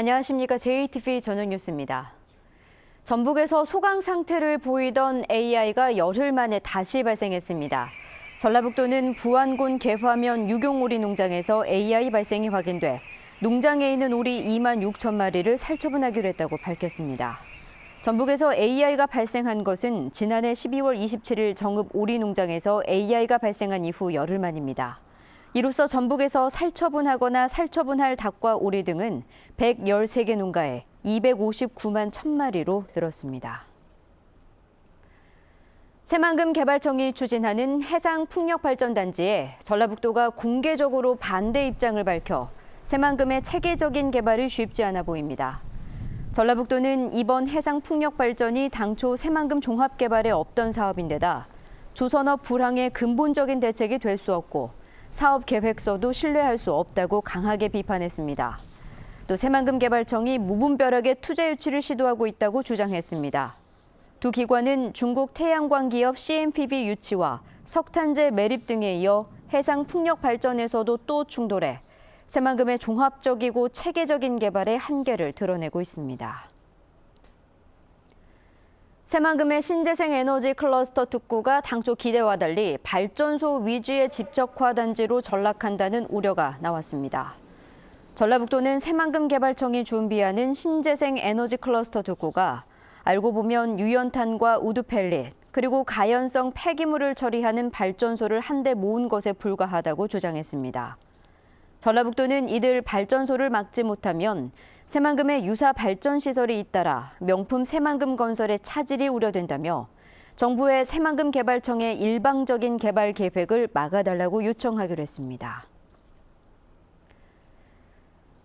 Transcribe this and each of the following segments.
안녕하십니까. JTV 저녁 뉴스입니다. 전북에서 소강 상태를 보이던 AI가 열흘 만에 다시 발생했습니다. 전라북도는 부안군 개화면 유경오리 농장에서 AI 발생이 확인돼 농장에 있는 오리 2만 6천 마리를 살처분하기로 했다고 밝혔습니다. 전북에서 AI가 발생한 것은 지난해 12월 27일 정읍 오리 농장에서 AI가 발생한 이후 열흘 만입니다. 이로써 전북에서 살처분하거나 살처분할 닭과 오리 등은 113개 농가에 259만 1,000마리로 늘었습니다. 새만금 개발청이 추진하는 해상풍력발전단지에 전라북도가 공개적으로 반대 입장을 밝혀 새만금의 체계적인 개발이 쉽지 않아 보입니다. 전라북도는 이번 해상풍력발전이 당초 새만금 종합개발에 없던 사업인데다 조선업 불황의 근본적인 대책이 될 수 없고 사업 계획서도 신뢰할 수 없다고 강하게 비판했습니다. 또 새만금 개발청이 무분별하게 투자 유치를 시도하고 있다고 주장했습니다. 두 기관은 중국 태양광 기업 CNPB 유치와 석탄재 매립 등에 이어 해상 풍력 발전에서도 또 충돌해 새만금의 종합적이고 체계적인 개발의 한계를 드러내고 있습니다. 새만금의 신재생 에너지 클러스터 특구가 당초 기대와 달리 발전소 위주의 집적화 단지로 전락한다는 우려가 나왔습니다. 전라북도는 새만금 개발청이 준비하는 신재생 에너지 클러스터 특구가 알고 보면 유연탄과 우드펠릿 그리고 가연성 폐기물을 처리하는 발전소를 한데 모은 것에 불과하다고 주장했습니다. 전라북도는 이들 발전소를 막지 못하면 새만금의 유사 발전시설이 잇따라 명품 새만금 건설의 차질이 우려된다며 정부의 새만금 개발청의 일방적인 개발 계획을 막아달라고 요청하기로 했습니다.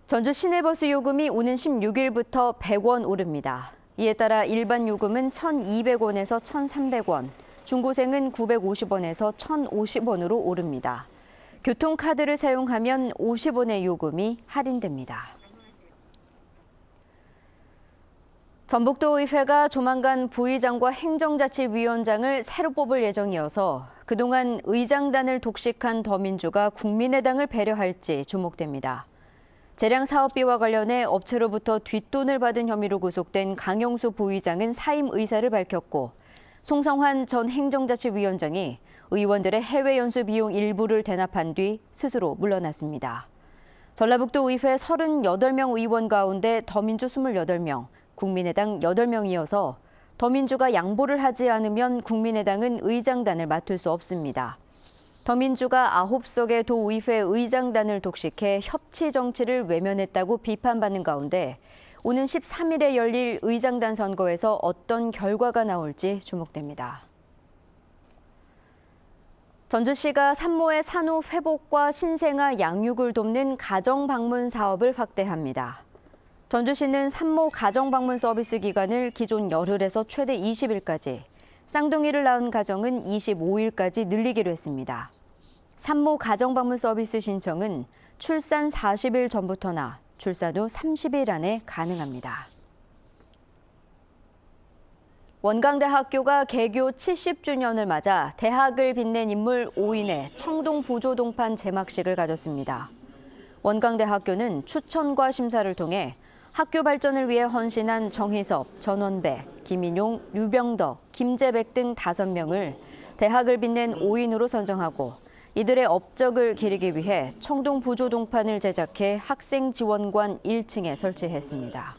전주 시내버스 요금이 오는 16일부터 100원 오릅니다. 이에 따라 일반 요금은 1,200원에서 1,300원, 중고생은 950원에서 1,050원으로 오릅니다. 교통카드를 사용하면 50원의 요금이 할인됩니다. 전북도의회가 조만간 부의장과 행정자치위원장을 새로 뽑을 예정이어서 그동안 의장단을 독식한 더민주가 국민의당을 배려할지 주목됩니다. 재량 사업비와 관련해 업체로부터 뒷돈을 받은 혐의로 구속된 강영수 부의장은 사임 의사를 밝혔고 송성환 전 행정자치위원장이 의원들의 해외 연수 비용 일부를 대납한 뒤 스스로 물러났습니다. 전라북도 의회 38명 의원 가운데 더민주 28명, 국민의당 8명이어서 더민주가 양보를 하지 않으면 국민의당은 의장단을 맡을 수 없습니다. 더민주가 9석의 도의회 의장단을 독식해 협치 정치를 외면했다고 비판받는 가운데 오는 13일에 열릴 의장단 선거에서 어떤 결과가 나올지 주목됩니다. 전주시가 산모의 산후 회복과 신생아 양육을 돕는 가정방문 사업을 확대합니다. 전주시는 산모 가정방문 서비스 기간을 기존 열흘에서 최대 20일까지, 쌍둥이를 낳은 가정은 25일까지 늘리기로 했습니다. 산모 가정방문 서비스 신청은 출산 40일 전부터나 출산 후 30일 안에 가능합니다. 원광대학교가 개교 70주년을 맞아 대학을 빛낸 인물 5인의 청동 부조 동판 제막식을 가졌습니다. 원광대학교는 추천과 심사를 통해 학교 발전을 위해 헌신한 정희섭, 전원배, 김인용, 류병덕, 김재백 등 5명을 대학을 빛낸 5인으로 선정하고 이들의 업적을 기리기 위해 청동 부조 동판을 제작해 학생 지원관 1층에 설치했습니다.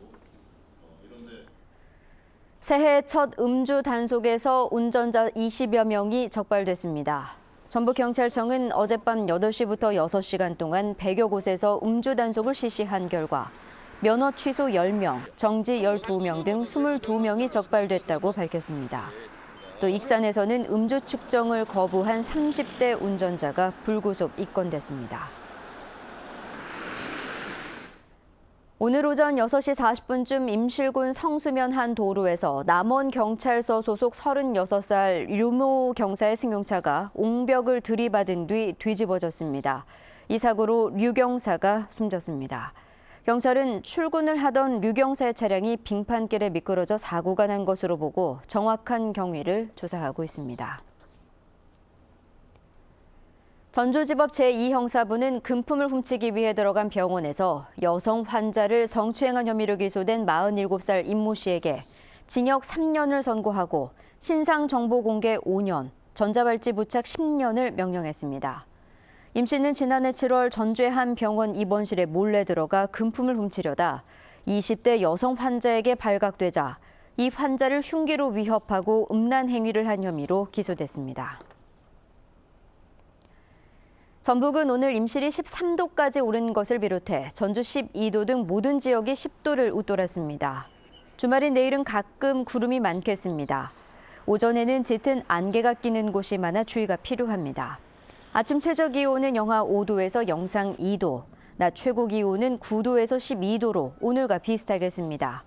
새해 첫 음주 단속에서 운전자 20여 명이 적발됐습니다. 전북경찰청은 어젯밤 8시부터 6시간 동안 100여 곳에서 음주 단속을 실시한 결과 면허 취소 10명, 정지 12명 등 22명이 적발됐다고 밝혔습니다. 또 익산에서는 음주 측정을 거부한 30대 운전자가 불구속 입건됐습니다. 오늘 오전 6시 40분쯤 임실군 성수면 한 도로에서 남원경찰서 소속 36살 류모 경사의 승용차가 옹벽을 들이받은 뒤 뒤집어졌습니다. 이 사고로 류 경사가 숨졌습니다. 경찰은 출근을 하던 류 경사의 차량이 빙판길에 미끄러져 사고가 난 것으로 보고 정확한 경위를 조사하고 있습니다. 전주지법 제2형사부는 금품을 훔치기 위해 들어간 병원에서 여성 환자를 성추행한 혐의로 기소된 47살 임모 씨에게 징역 3년을 선고하고 신상 정보 공개 5년, 전자발찌 부착 10년을 명령했습니다. 임 씨는 지난해 7월 전주의 한 병원 입원실에 몰래 들어가 금품을 훔치려다 20대 여성 환자에게 발각되자 이 환자를 흉기로 위협하고 음란 행위를 한 혐의로 기소됐습니다. 전북은 오늘 임실이 13도까지 오른 것을 비롯해 전주 12도 등 모든 지역이 10도를 웃돌았습니다. 주말인 내일은 가끔 구름이 많겠습니다. 오전에는 짙은 안개가 끼는 곳이 많아 주의가 필요합니다. 아침 최저 기온은 영하 5도에서 영상 2도, 낮 최고 기온은 9도에서 12도로 오늘과 비슷하겠습니다.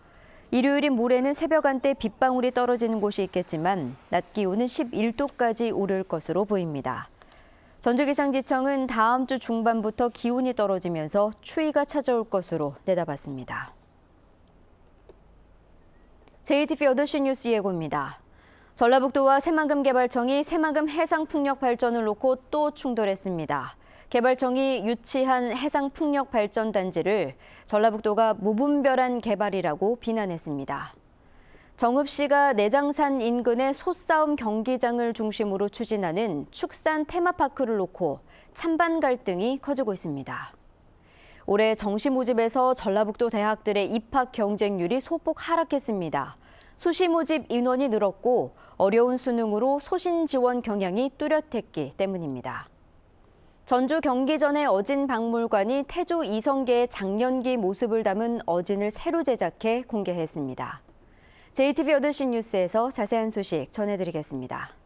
일요일인 모레는 새벽 한때 빗방울이 떨어지는 곳이 있겠지만 낮 기온은 11도까지 오를 것으로 보입니다. 전주기상지청은 다음 주 중반부터 기온이 떨어지면서 추위가 찾아올 것으로 내다봤습니다. JTBC 8시 뉴스 예고입니다. 전라북도와 새만금개발청이 새만금 해상풍력 발전을 놓고 또 충돌했습니다. 개발청이 유치한 해상풍력발전단지를 전라북도가 무분별한 개발이라고 비난했습니다. 정읍시가 내장산 인근의 소싸움 경기장을 중심으로 추진하는 축산 테마파크를 놓고 찬반 갈등이 커지고 있습니다. 올해 정시 모집에서 전라북도 대학들의 입학 경쟁률이 소폭 하락했습니다. 수시 모집 인원이 늘었고 어려운 수능으로 소신 지원 경향이 뚜렷했기 때문입니다. 전주 경기전의 어진 박물관이 태조 이성계의 장년기 모습을 담은 어진을 새로 제작해 공개했습니다. JTBC 8시 뉴스에서 자세한 소식 전해드리겠습니다.